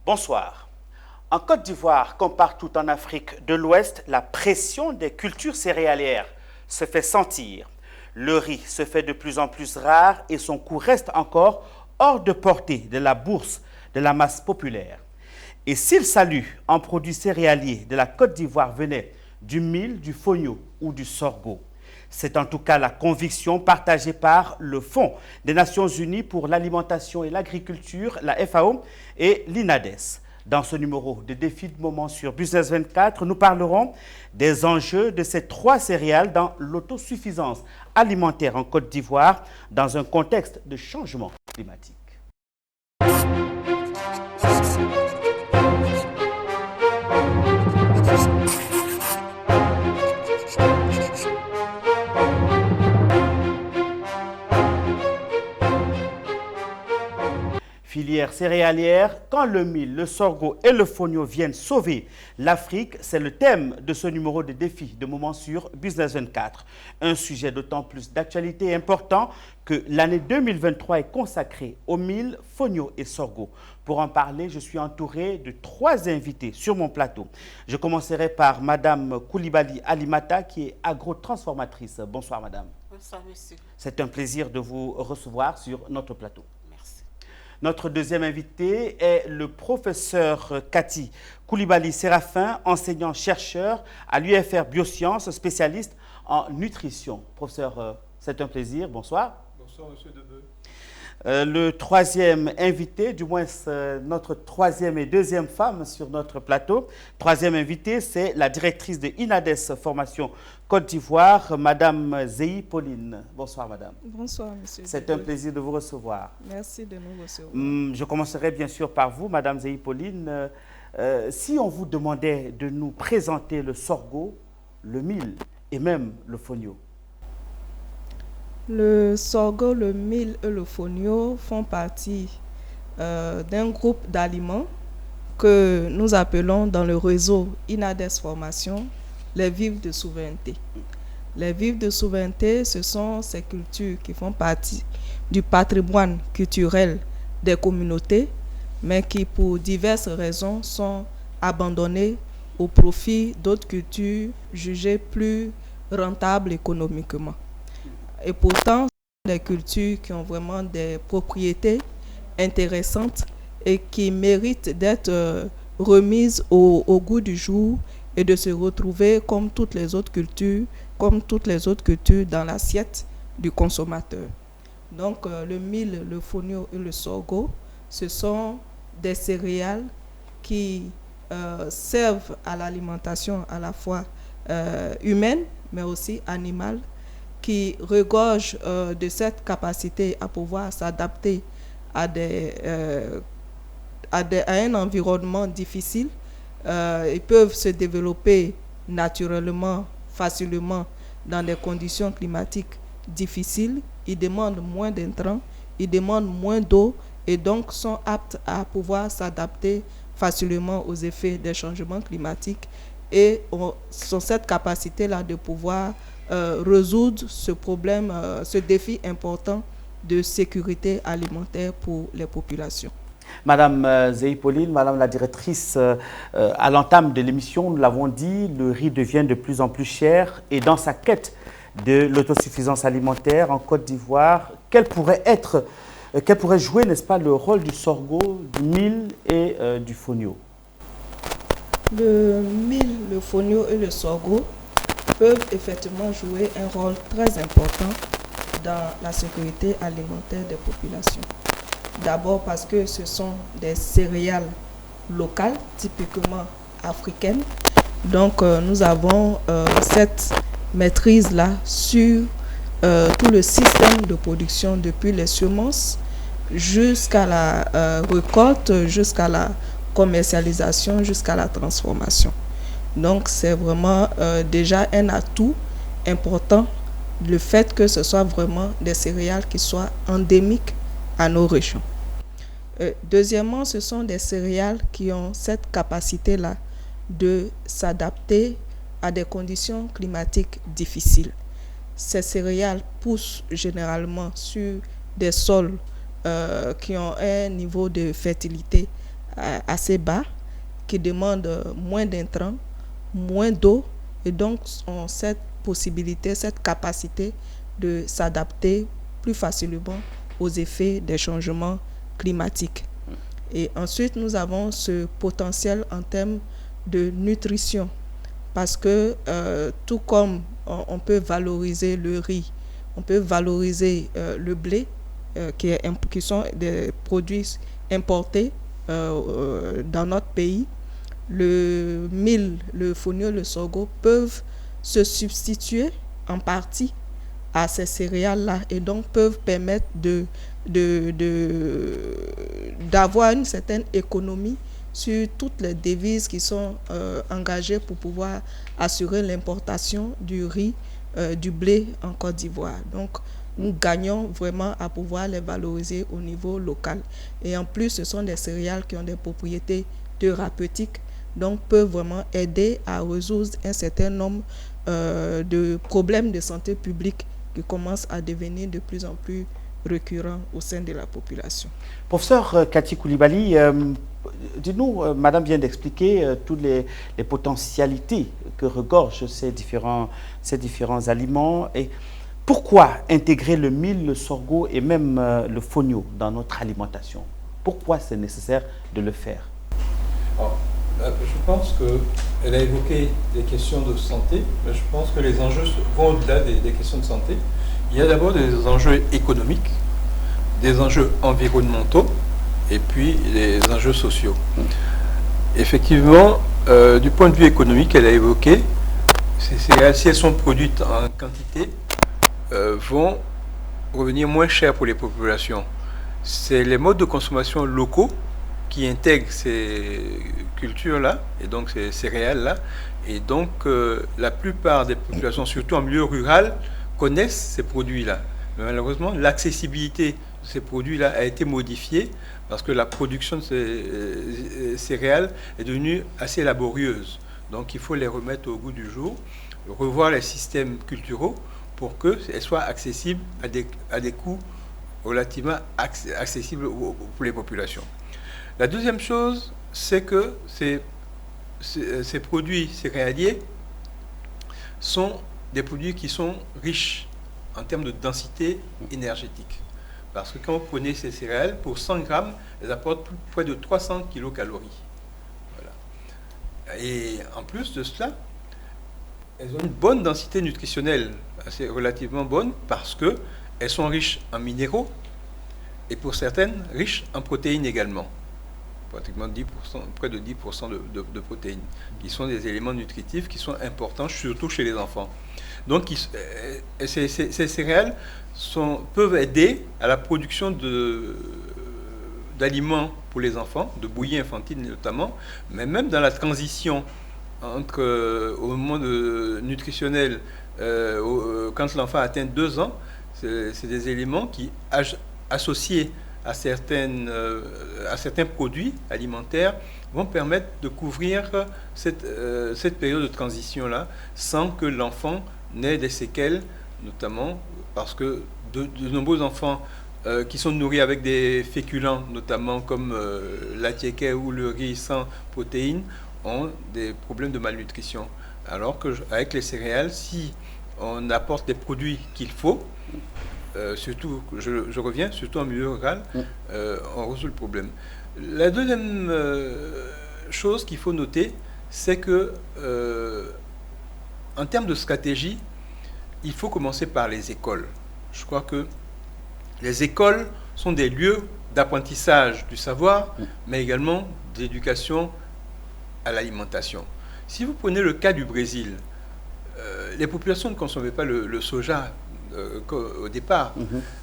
Bonsoir. En Côte d'Ivoire, comme partout en Afrique de l'Ouest, la pression des cultures céréalières se fait sentir. Le riz se fait de plus en plus rare et son coût reste encore hors de portée de la bourse de la masse populaire. Et si le salut en produits céréaliers de la Côte d'Ivoire venait du mil, du fonio ou du sorgho, c'est en tout cas la conviction partagée par le Fonds des Nations Unies pour l'alimentation et l'agriculture, la FAO, et l'INADES. Dans ce numéro de Défi de moment sur Business 24, nous parlerons des enjeux de ces trois céréales dans l'autosuffisance alimentaire en Côte d'Ivoire dans un contexte de changement climatique. Filière céréalière, quand le mil, le sorgho et le fonio viennent sauver l'Afrique, c'est le thème de ce numéro de Défi de moment sur Business 24. Un sujet d'autant plus d'actualité et important que l'année 2023 est consacrée au mil, fonio et sorgho. Pour en parler, je suis entouré de trois invités sur mon plateau. Je commencerai par Madame Koulibaly Alimata, qui est agrotransformatrice. Bonsoir Madame. Bonsoir monsieur. C'est un plaisir de vous recevoir sur notre plateau. Merci. Notre deuxième invité est le professeur Cathy Koulibaly Séraphin, enseignant-chercheur à l'UFR Biosciences, spécialiste en nutrition. Professeur, c'est un plaisir. Bonsoir. Bonsoir, monsieur Debeu. Le troisième invité, du moins notre troisième et deuxième femme sur notre plateau. Troisième invité, c'est la directrice de INADES Formation Côte d'Ivoire, Madame Zéhi Pauline. Bonsoir, Madame. Bonsoir, monsieur. C'est un plaisir de vous recevoir. Merci de nous recevoir. Je commencerai bien sûr par vous, Madame Zéhi Pauline. Si on vous demandait de nous présenter le sorgho, le mil et même le fonio. Le sorgho, le mil et le fonio font partie d'un groupe d'aliments que nous appelons dans le réseau INADES Formation les vivres de souveraineté. Les vivres de souveraineté, ce sont ces cultures qui font partie du patrimoine culturel des communautés, mais qui pour diverses raisons sont abandonnées au profit d'autres cultures jugées plus rentables économiquement. Et pourtant, des cultures qui ont vraiment des propriétés intéressantes et qui méritent d'être remises au goût du jour et de se retrouver comme toutes les autres cultures dans l'assiette du consommateur. Donc le mil, le fonio et le sorgho, ce sont des céréales qui servent à l'alimentation à la fois humaine mais aussi animale, qui regorgent de cette capacité à pouvoir s'adapter à un environnement difficile. Ils peuvent se développer naturellement, facilement dans des conditions climatiques difficiles. Ils demandent moins d'intrants, ils demandent moins d'eau et donc sont aptes à pouvoir s'adapter facilement aux effets des changements climatiques et ont cette capacité-là de pouvoir résoudre ce problème, ce défi important de sécurité alimentaire pour les populations. Madame Zéhi Pauline, Madame la directrice, à l'entame de l'émission, nous l'avons dit, le riz devient de plus en plus cher et dans sa quête de l'autosuffisance alimentaire en Côte d'Ivoire, quel pourrait jouer, n'est-ce pas, le rôle du sorgho, du mil et du fonio? Le mil, le fonio et le sorgho peuvent effectivement jouer un rôle très important dans la sécurité alimentaire des populations. D'abord parce que ce sont des céréales locales, typiquement africaines. Donc nous avons cette maîtrise-là sur tout le système de production, depuis les semences jusqu'à la récolte, jusqu'à la commercialisation, jusqu'à la transformation. Donc c'est vraiment déjà un atout important, le fait que ce soit vraiment des céréales qui soient endémiques à nos régions. Deuxièmement, ce sont des céréales qui ont cette capacité-là de s'adapter à des conditions climatiques difficiles. Ces céréales poussent généralement sur des sols qui ont un niveau de fertilité assez bas, qui demandent moins d'intrants, moins d'eau, et donc ont cette possibilité, cette capacité de s'adapter plus facilement aux effets des changements climatiques. Et ensuite, nous avons ce potentiel en termes de nutrition, parce que tout comme on peut valoriser le riz, on peut valoriser le blé, qui sont des produits importés dans notre pays, le mil, le fonio, le sorgho peuvent se substituer en partie à ces céréales-là et donc peuvent permettre d'avoir une certaine économie sur toutes les devises qui sont engagées pour pouvoir assurer l'importation du riz, du blé en Côte d'Ivoire. Donc, nous gagnons vraiment à pouvoir les valoriser au niveau local. Et en plus, ce sont des céréales qui ont des propriétés thérapeutiques, donc peuvent vraiment aider à résoudre un certain nombre de problèmes de santé publique qui commencent à devenir de plus en plus récurrents au sein de la population. Professeur Kati Koulibaly, dites-nous, Madame vient d'expliquer toutes les potentialités que regorgent ces différents aliments. Et pourquoi intégrer le mil, le sorgho et même le fonio dans notre alimentation? Pourquoi c'est nécessaire de le faire? Alors, je pense qu'elle a évoqué des questions de santé, mais je pense que les enjeux vont au-delà des questions de santé. Il y a d'abord des enjeux économiques, des enjeux environnementaux et puis des enjeux sociaux. Effectivement, du point de vue économique, elle a évoqué, ces céréales, si elles sont produites en quantité, vont revenir moins cher pour les populations. C'est les modes de consommation locaux qui intègrent ces cultures-là, et donc ces céréales-là, et donc la plupart des populations, surtout en milieu rural, connaissent ces produits-là. Mais malheureusement, l'accessibilité de ces produits-là a été modifiée parce que la production de ces céréales est devenue assez laborieuse. Donc il faut les remettre au goût du jour, revoir les systèmes culturaux pour qu'elles soient accessibles à des coûts relativement accessibles pour les populations. La deuxième chose, c'est que ces produits céréaliers sont des produits qui sont riches en termes de densité énergétique. Parce que quand vous prenez ces céréales, pour 100 grammes, elles apportent près de 300 kilocalories. Voilà. Et en plus de cela, elles ont une bonne densité nutritionnelle, assez relativement bonne, parce qu'elles sont riches en minéraux et pour certaines, riches en protéines également. Pratiquement 10%, près de 10% de protéines, qui sont des éléments nutritifs qui sont importants, surtout chez les enfants. Donc, ces céréales peuvent aider à la production d'aliments pour les enfants, de bouillie infantile notamment, mais même dans la transition au moment nutritionnel, quand l'enfant atteint 2 ans, c'est des éléments qui, associés à certains produits alimentaires, vont permettre de couvrir cette période de transition-là sans que l'enfant n'ait des séquelles, notamment parce que de nombreux enfants qui sont nourris avec des féculents, notamment comme la tiéké ou le riz sans protéines, ont des problèmes de malnutrition. Alors qu'avec les céréales, si on apporte des produits qu'il faut, surtout, je reviens, surtout en milieu rural, on résout le problème. La deuxième chose qu'il faut noter, c'est que en termes de stratégie, il faut commencer par les écoles. Je crois que les écoles sont des lieux d'apprentissage du savoir, mais également d'éducation à l'alimentation. Si vous prenez le cas du Brésil, les populations ne consommaient pas le soja au départ,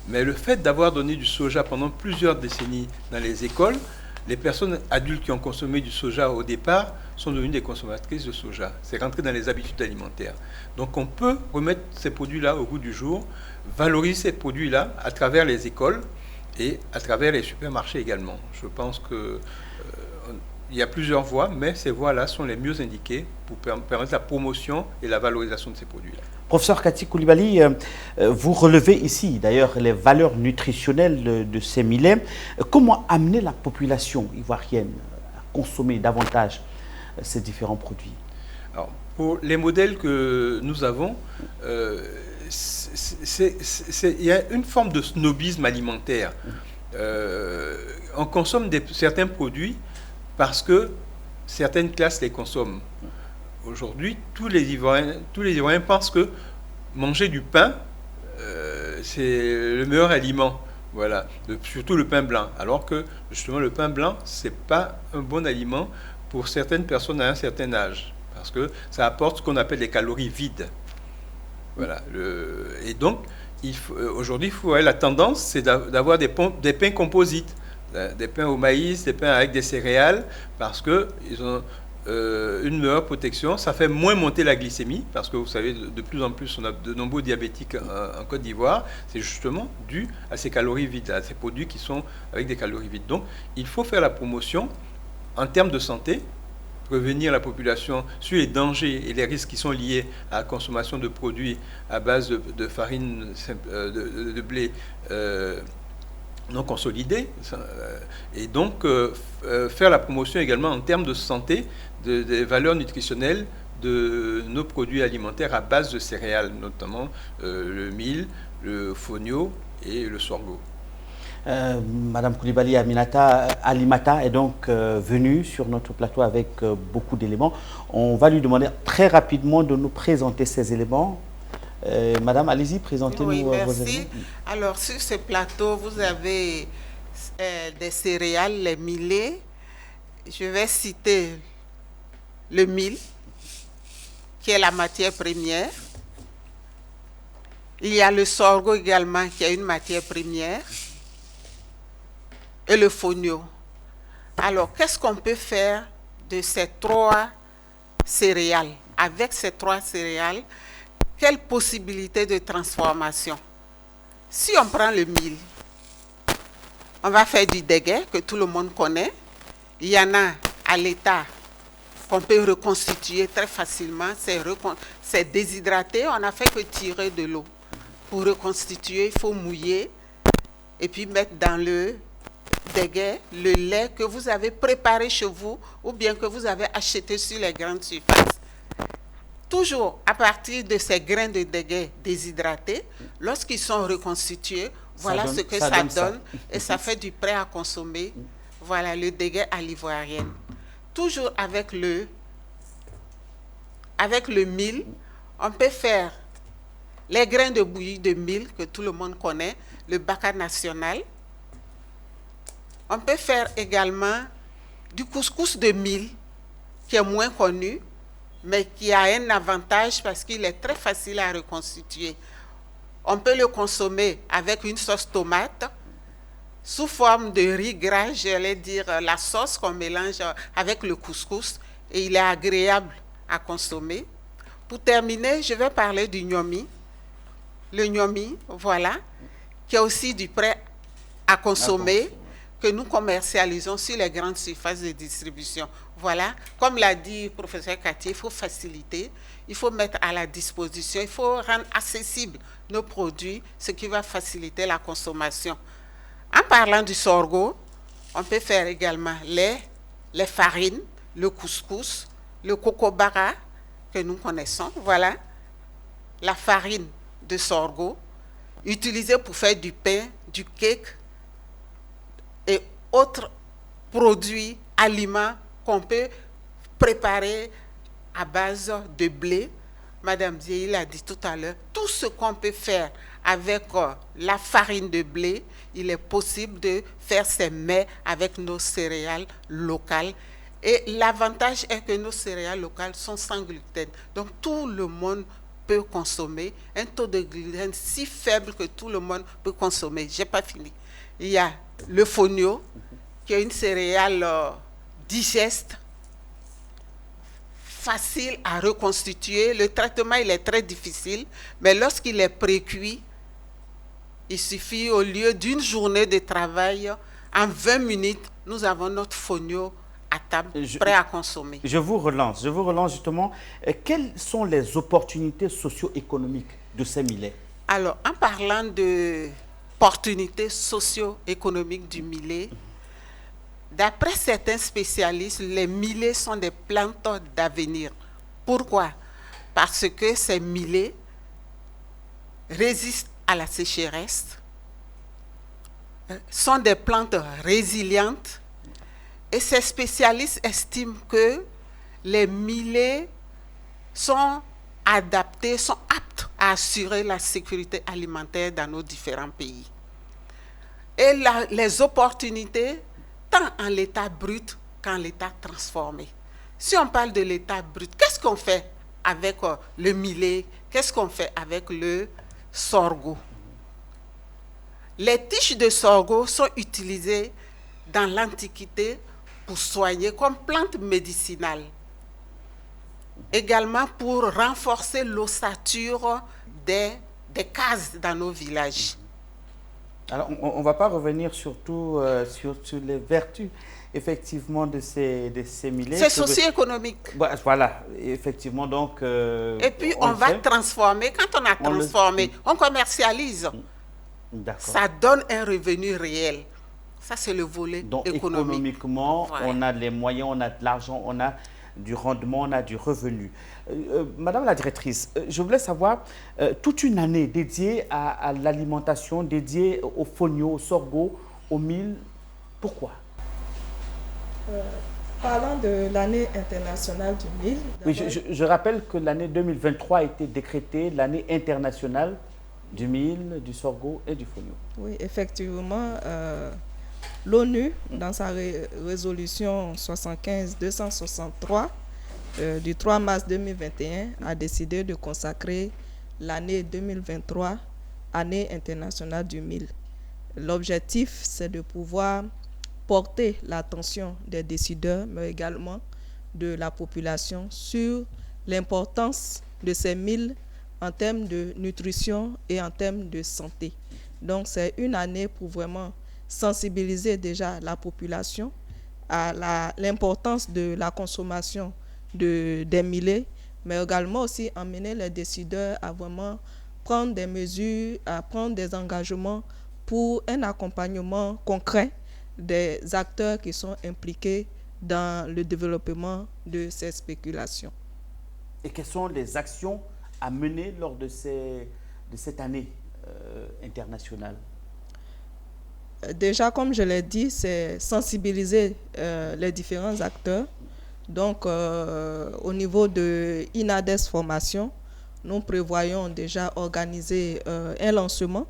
mais le fait d'avoir donné du soja pendant plusieurs décennies dans les écoles, les personnes adultes qui ont consommé du soja au départ sont devenues des consommatrices de soja. C'est rentré dans les habitudes alimentaires. Donc on peut remettre ces produits-là au goût du jour, valoriser ces produits-là à travers les écoles et à travers les supermarchés également. Je pense que il y a plusieurs voies, mais ces voies-là sont les mieux indiquées pour permettre la promotion et la valorisation de ces produits-là. Professeur Kati Koulibaly, vous relevez ici d'ailleurs les valeurs nutritionnelles de ces millets. Comment amener la population ivoirienne consommer davantage ces différents produits? Alors, pour les modèles que nous avons, il y a une forme de snobisme alimentaire. On consomme certains produits parce que certaines classes les consomment. Aujourd'hui, tous les Ivoiriens pensent que manger du pain, c'est le meilleur aliment. Voilà, surtout le pain blanc. Alors que justement, le pain blanc, c'est pas un bon aliment pour certaines personnes à un certain âge, parce que ça apporte ce qu'on appelle des calories vides. Voilà. Et donc, aujourd'hui, la tendance, c'est d'avoir des pains composites, des pains au maïs, des pains avec des céréales, parce qu'ils ont une meilleure protection. Ça fait moins monter la glycémie, parce que vous savez, de plus en plus, on a de nombreux diabétiques en Côte d'Ivoire. C'est justement dû à ces calories vides, à ces produits qui sont avec des calories vides. Donc, il faut faire la promotion en termes de santé, prévenir la population sur les dangers et les risques qui sont liés à la consommation de produits à base de farine de blé non consolidés, et donc faire la promotion également en termes de santé des valeurs nutritionnelles de nos produits alimentaires à base de céréales, notamment le mil, le fonio et le sorgho. Madame Coulibaly Alimata est donc venue sur notre plateau avec beaucoup d'éléments. On va lui demander très rapidement de nous présenter ces éléments. Madame, allez-y, présentez-nous vos éléments. Alors, sur ce plateau, vous avez des céréales, les millets. Je vais citer le mil, qui est la matière première. Il y a le sorgho également, qui est une matière première. Et le fonio. Alors, qu'est-ce qu'on peut faire de ces trois céréales? Avec ces trois céréales, quelle possibilité de transformation? Si on prend le mil, on va faire du dégué, que tout le monde connaît. Il y en a à l'état qu'on peut reconstituer très facilement. C'est déshydraté, on n'a fait que tirer de l'eau. Pour reconstituer, il faut mouiller et puis mettre dans le dégué le lait que vous avez préparé chez vous ou bien que vous avez acheté sur les grandes surfaces. Toujours à partir de ces grains de dégué déshydratés, lorsqu'ils sont reconstitués, voilà ce que ça donne et ça fait du prêt à consommer. Voilà le dégué à l'ivoirienne. Toujours avec le mil, on peut faire les grains de bouillie de mil que tout le monde connaît, le baka national. On peut faire également du couscous de mil, qui est moins connu, mais qui a un avantage parce qu'il est très facile à reconstituer. On peut le consommer avec une sauce tomate, sous forme de riz gras, j'allais dire la sauce qu'on mélange avec le couscous, et il est agréable à consommer. Pour terminer, je vais parler du gnomi. Le gnomi, voilà, qui est aussi du prêt à consommer, que nous commercialisons sur les grandes surfaces de distribution. Voilà, comme l'a dit le professeur Cattier, il faut faciliter, il faut mettre à la disposition, il faut rendre accessibles nos produits, ce qui va faciliter la consommation. En parlant du sorgho, on peut faire également les farines, le couscous, le kokobara que nous connaissons, voilà, la farine de sorgho, utilisée pour faire du pain, du cake, et autres produits, aliments qu'on peut préparer à base de blé. Madame Dieye l'a dit tout à l'heure, tout ce qu'on peut faire avec la farine de blé, il est possible de faire ces mets avec nos céréales locales. Et l'avantage est que nos céréales locales sont sans gluten. Donc tout le monde peut consommer un taux de gluten si faible que tout le monde peut consommer. Je n'ai pas fini. Il y a le fonio, qui est une céréale digeste, facile à reconstituer. Le traitement, il est très difficile, mais lorsqu'il est pré-cuit, il suffit, au lieu d'une journée de travail, en 20 minutes, nous avons notre fonio à table, prêt à consommer. Je vous relance justement. Quelles sont les opportunités socio-économiques de ces millets? Alors, en parlant de opportunités socio-économiques du millet, D'après certains spécialistes, les millets sont des plantes d'avenir. Pourquoi? Parce que ces millets résistent à la sécheresse, sont des plantes résilientes, et ces spécialistes estiment que les millets sont adaptés, sont aptes à assurer la sécurité alimentaire dans nos différents pays. Et les opportunités, tant en l'état brut qu'en l'état transformé. Si on parle de l'état brut, qu'est-ce qu'on fait avec le millet? Qu'est-ce qu'on fait avec le sorgho? Les tiges de sorgho sont utilisées dans l'Antiquité pour soigner comme plante médicinale. Également pour renforcer l'ossature des cases dans nos villages. Alors, on ne va pas revenir surtout sur les vertus, effectivement, de ces millets. C'est socio-économique. Voilà, effectivement, donc... Et puis, on va transformer. Quand on a transformé, on commercialise. Ça donne un revenu réel. Ça, c'est le volet donc, économique. Économiquement, voilà. On a les moyens, on a de l'argent, on a du rendement, on a du revenu. Madame la directrice, je voulais savoir, toute une année dédiée à l'alimentation, dédiée au fonio, au sorgho, au mil, pourquoi? Parlant de l'année internationale du mil... Oui, je rappelle que l'année 2023 a été décrétée l'année internationale du mil, du sorgho et du fonio. Oui, effectivement, l'ONU, dans sa résolution 75-263 du 3 mars 2021, a décidé de consacrer l'année 2023, année internationale du mil. L'objectif, c'est de pouvoir porter l'attention des décideurs, mais également de la population sur l'importance de ces milles en termes de nutrition et en termes de santé. Donc, c'est une année pour vraiment sensibiliser déjà la population à l'importance de la consommation des millets, mais également aussi emmener les décideurs à vraiment prendre des mesures, à prendre des engagements pour un accompagnement concret des acteurs qui sont impliqués dans le développement de ces spéculations. Et quelles sont les actions à mener lors de cette année internationale? Déjà, comme je l'ai dit, c'est sensibiliser les différents acteurs. Donc, au niveau de INADES Formation, nous prévoyons déjà organiser un lancement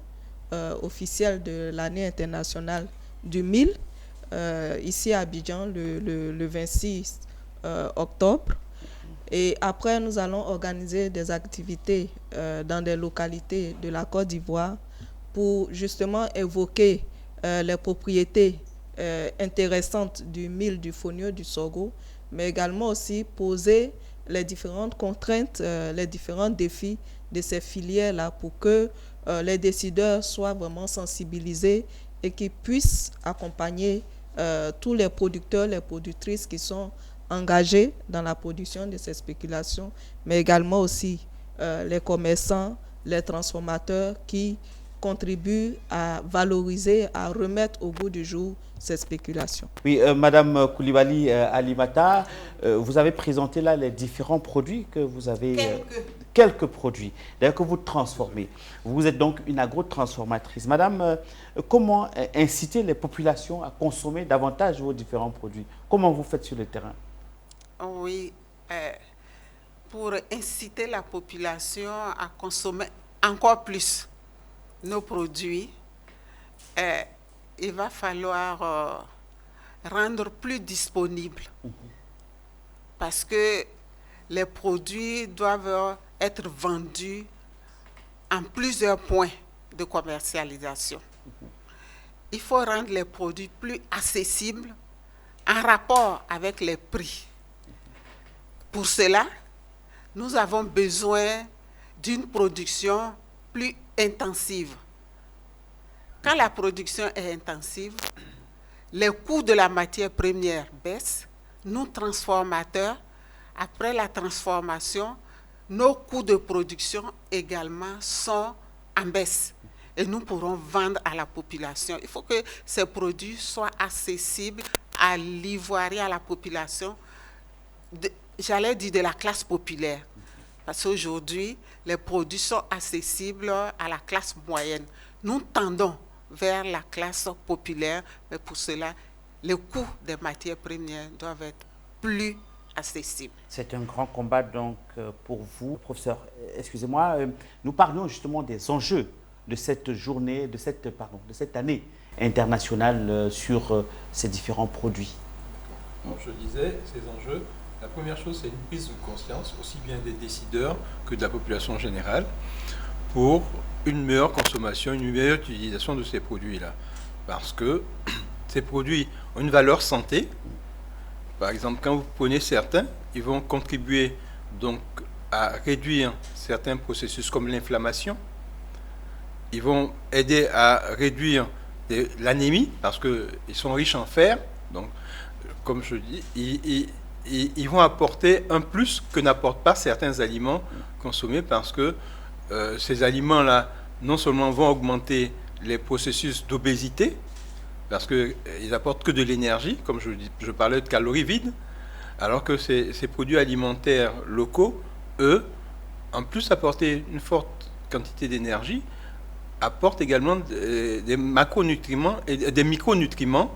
officiel de l'année internationale du mil, ici à Abidjan, le 26 octobre. Et après, nous allons organiser des activités dans des localités de la Côte d'Ivoire pour justement évoquer les propriétés intéressantes du mil, du fonio, du sorgho, mais également aussi poser les différentes contraintes, les différents défis de ces filières-là pour que les décideurs soient vraiment sensibilisés et qu'ils puissent accompagner tous les producteurs, les productrices qui sont engagés dans la production de ces spéculations, mais également aussi les commerçants, les transformateurs qui contribuent à valoriser, à remettre au goût du jour ces spéculations. Oui, Madame Koulibaly Alimata, vous avez présenté là les différents produits que vous avez... Quelques produits, d'ailleurs, que vous transformez. Vous êtes donc une agrotransformatrice. Madame, comment inciter les populations à consommer davantage vos différents produits? Comment vous faites sur le terrain? Oui, pour inciter la population à consommer encore plus nos produits, il va falloir rendre plus disponibles parce que les produits doivent être vendus en plusieurs points de commercialisation. Il faut rendre les produits plus accessibles en rapport avec les prix. Pour cela, nous avons besoin d'une production plus intensive. Quand la production est intensive, les coûts de la matière première baissent. Nous, transformateurs, après la transformation, nos coûts de production également sont en baisse. Et nous pourrons vendre à la population. Il faut que ces produits soient accessibles à l'ivoirien, à la population, j'allais dire de la classe populaire. Parce qu'aujourd'hui, les produits sont accessibles à la classe moyenne. Nous tendons vers la classe populaire, mais pour cela, les coûts des matières premières doivent être plus accessibles. C'est un grand combat donc pour vous, professeur. Excusez-moi, nous parlons justement des enjeux de cette journée, de cette année internationale sur ces différents produits. Bon, je disais, ces enjeux, la première chose, c'est une prise de conscience, aussi bien des décideurs que de la population générale, pour une meilleure consommation, une meilleure utilisation de ces produits-là. Parce que ces produits ont une valeur santé. Par exemple, quand vous prenez certains, ils vont contribuer donc à réduire certains processus comme l'inflammation. Ils vont aider à réduire l'anémie parce qu'ils sont riches en fer. Donc, comme je dis, ils vont apporter un plus que n'apportent pas certains aliments consommés parce que ces aliments-là, non seulement vont augmenter les processus d'obésité, parce qu'ils apportent que de l'énergie, comme je parlais de calories vides, alors que ces produits alimentaires locaux, eux, en plus d'apporter une forte quantité d'énergie, apportent également des macronutriments et des micronutriments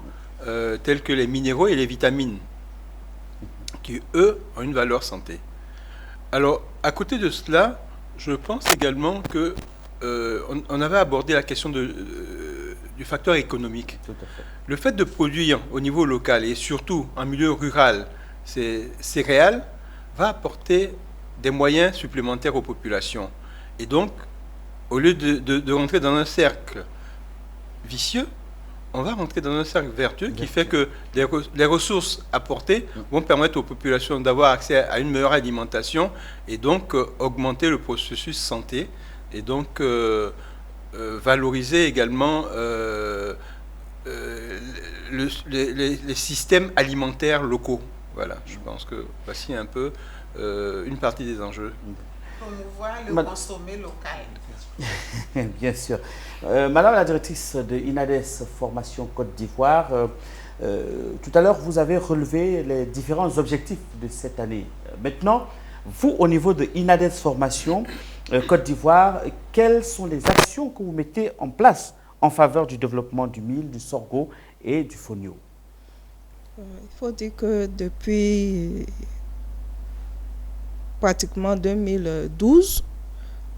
tels que les minéraux et les vitamines, qui, eux, ont une valeur santé. Alors, à côté de cela, je pense également que on avait abordé la question du facteur économique. Tout à fait. Le fait de produire au niveau local et surtout en milieu rural ces céréales va apporter des moyens supplémentaires aux populations. Et donc, au lieu de rentrer dans un cercle vicieux, on va rentrer dans un cercle vertueux qui fait que les ressources apportées vont permettre aux populations d'avoir accès à une meilleure alimentation et donc augmenter le processus santé et donc valoriser également les systèmes alimentaires locaux. Voilà, je pense que voici un peu une partie des enjeux. Promouvoir le consommer local. Bien sûr. Madame la directrice de INADES Formation Côte d'Ivoire, tout à l'heure, vous avez relevé les différents objectifs de cette année. Maintenant, vous, au niveau de INADES Formation Côte d'Ivoire, quelles sont les actions que vous mettez en place en faveur du développement du mil, du sorgho et du fonio? Il faut dire que depuis pratiquement 2012,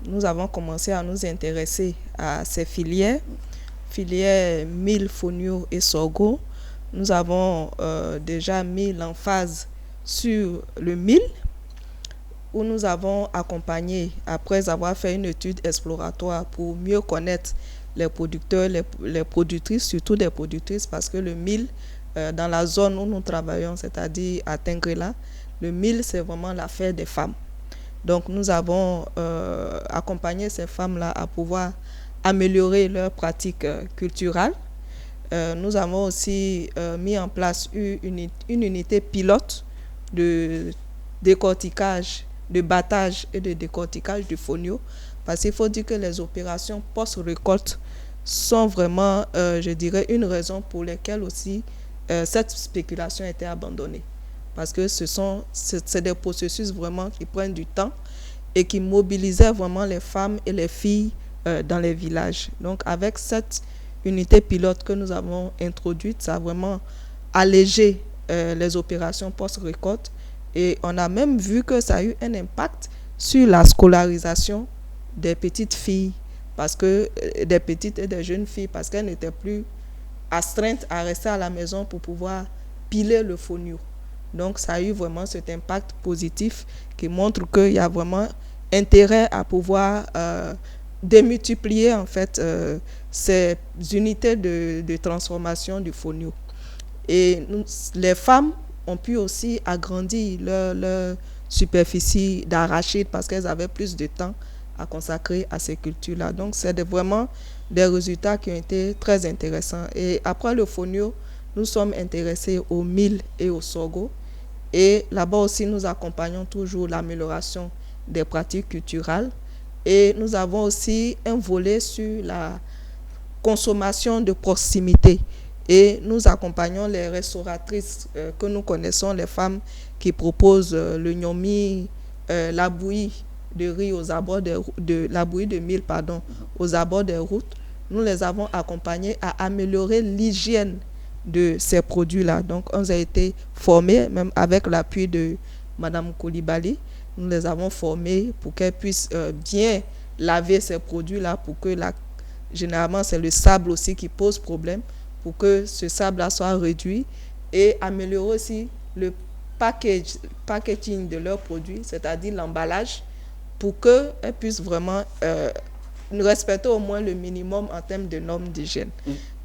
nous avons commencé à nous intéresser à ces filières mil, fonio et sorgho. Nous avons déjà mis l'emphase sur le mil, où nous avons accompagné, après avoir fait une étude exploratoire pour mieux connaître les producteurs, les productrices, surtout des productrices, parce que le mil, dans la zone où nous travaillons, c'est-à-dire à Tengrela, le mil, c'est vraiment l'affaire des femmes. Donc, nous avons accompagné ces femmes-là à pouvoir améliorer leurs pratiques culturelles. Nous avons aussi mis en place une unité pilote de décortiquage, de battage et de décortiquage du fonio. Parce qu'il faut dire que les opérations post-récolte sont vraiment, je dirais, une raison pour laquelle aussi cette spéculation a été abandonnée. Parce que c'est des processus vraiment qui prennent du temps et qui mobilisaient vraiment les femmes et les filles dans les villages. Donc, avec cette unité pilote que nous avons introduite, ça a vraiment allégé les opérations post-récolte. Et on a même vu que ça a eu un impact sur la scolarisation des petites filles, parce que des petites et des jeunes filles, parce qu'elles n'étaient plus astreintes à rester à la maison pour pouvoir piler le fonio. Donc, ça a eu vraiment cet impact positif qui montre qu'il y a vraiment intérêt à pouvoir démultiplier en fait ces unités de transformation du fonio. Et les femmes ont pu aussi agrandir leur superficie d'arachide parce qu'elles avaient plus de temps à consacrer à ces cultures-là. Donc, c'est vraiment des résultats qui ont été très intéressants. Et après le fonio, nous sommes intéressés au mil et au sorgho. Et là-bas aussi, nous accompagnons toujours l'amélioration des pratiques culturelles. Et nous avons aussi un volet sur la consommation de proximité. Et nous accompagnons les restauratrices que nous connaissons, les femmes qui proposent le gnomi, la bouillie de riz aux abords la bouillie de mil, pardon, aux abords des routes. Nous les avons accompagnées à améliorer l'hygiène de ces produits-là. Donc, on a été formés, même avec l'appui de Madame Coulibaly, nous les avons formés pour qu'elles puissent bien laver ces produits-là, pour que généralement c'est le sable aussi qui pose problème, pour que ce sable-là soit réduit et améliorer aussi le packaging de leurs produits, c'est-à-dire l'emballage, pour qu'elles puissent vraiment respecter au moins le minimum en termes de normes d'hygiène.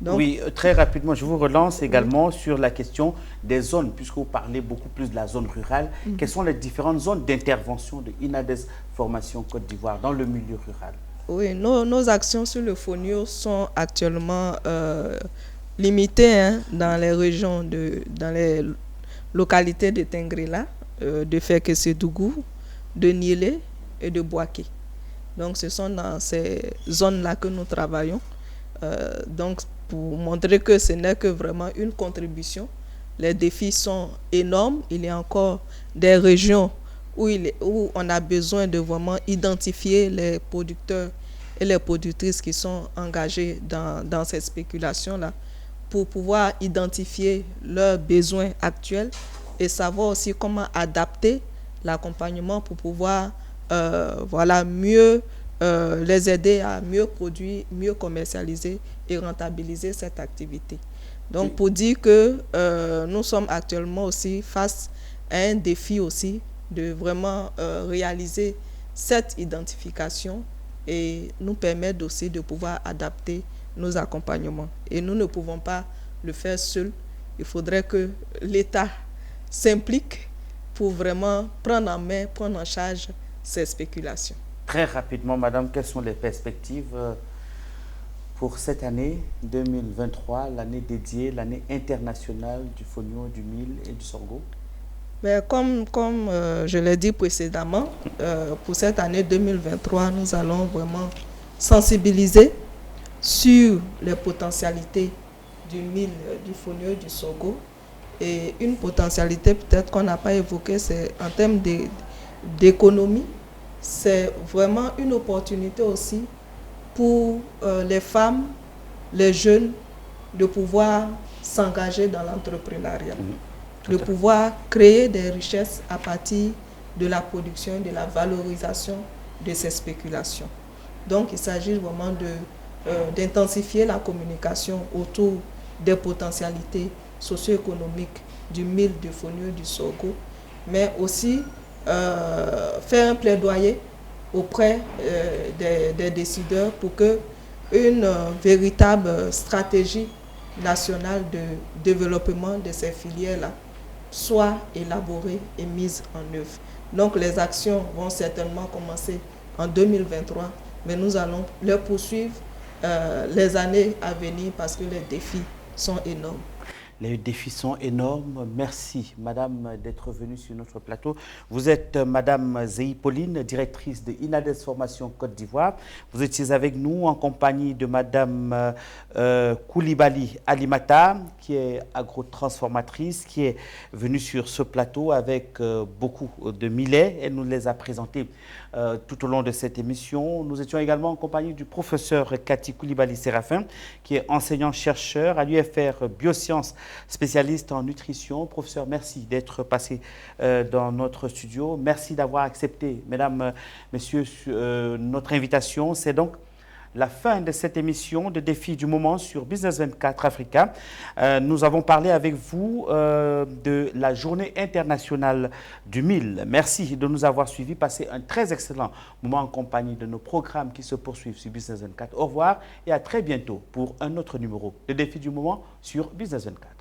Donc, oui, très rapidement, je vous relance également sur la question des zones, puisque vous parlez beaucoup plus de la zone rurale. Quelles sont les différentes zones d'intervention de INADES Formation Côte d'Ivoire dans le milieu rural? Oui, nos actions sur le fonio sont actuellement limitées dans les régions, dans les localités de Tengrela, de Fekese-Dougou, de Niélé et de Boaké. Donc, ce sont dans ces zones-là que nous travaillons. Donc, pour montrer que ce n'est que vraiment une contribution, les défis sont énormes. Il y a encore des régions où on a besoin de vraiment identifier les producteurs et les productrices qui sont engagés dans cette spéculation-là pour pouvoir identifier leurs besoins actuels et savoir aussi comment adapter l'accompagnement pour pouvoir mieux les aider à mieux produire, mieux commercialiser et rentabiliser cette activité. Donc, pour dire que nous sommes actuellement aussi face à un défi aussi de vraiment réaliser cette identification et nous permettre aussi de pouvoir adapter nos accompagnements. Et nous ne pouvons pas le faire seuls. Il faudrait que l'État s'implique pour vraiment prendre en main, prendre en charge ces spéculations. Très rapidement, madame, quelles sont les perspectives pour cette année 2023, l'année dédiée, l'année internationale du fonio, du mil et du sorgho? Mais comme je l'ai dit précédemment, pour cette année 2023, nous allons vraiment sensibiliser sur les potentialités du mil, du fonio et du sorgho. Et une potentialité peut-être qu'on n'a pas évoquée, c'est en termes d'économie. C'est vraiment une opportunité aussi pour les femmes, les jeunes, de pouvoir s'engager dans l'entrepreneuriat, de pouvoir créer des richesses à partir de la production, de la valorisation de ces spéculations. Donc, il s'agit vraiment d'intensifier la communication autour des potentialités socio-économiques du mil, du fonio, du sorgho, mais aussi faire un plaidoyer auprès des décideurs pour que une véritable stratégie nationale de développement de ces filières-là soit élaborée et mise en œuvre. Donc les actions vont certainement commencer en 2023, mais nous allons les poursuivre les années à venir parce que les défis sont énormes. Les défis sont énormes. Merci, madame, d'être venue sur notre plateau. Vous êtes madame Zéhi Pauline, directrice de INADES Formation Côte d'Ivoire. Vous étiez avec nous en compagnie de madame Coulibaly Alimata, qui est agrotransformatrice, qui est venue sur ce plateau avec beaucoup de millets. Elle nous les a présentés tout au long de cette émission. Nous étions également en compagnie du professeur Cathy Coulibaly Séraphin, qui est enseignant-chercheur à l'UFR Biosciences, spécialiste en nutrition. Professeur, merci d'être passé dans notre studio. Merci d'avoir accepté, mesdames, messieurs, notre invitation. C'est donc la fin de cette émission de Défis du moment sur Business 24 Africa. Nous avons parlé avec vous de la journée internationale du mil. Merci de nous avoir suivis. Passez un très excellent moment en compagnie de nos programmes qui se poursuivent sur Business 24. Au revoir et à très bientôt pour un autre numéro de Défis du moment sur Business 24.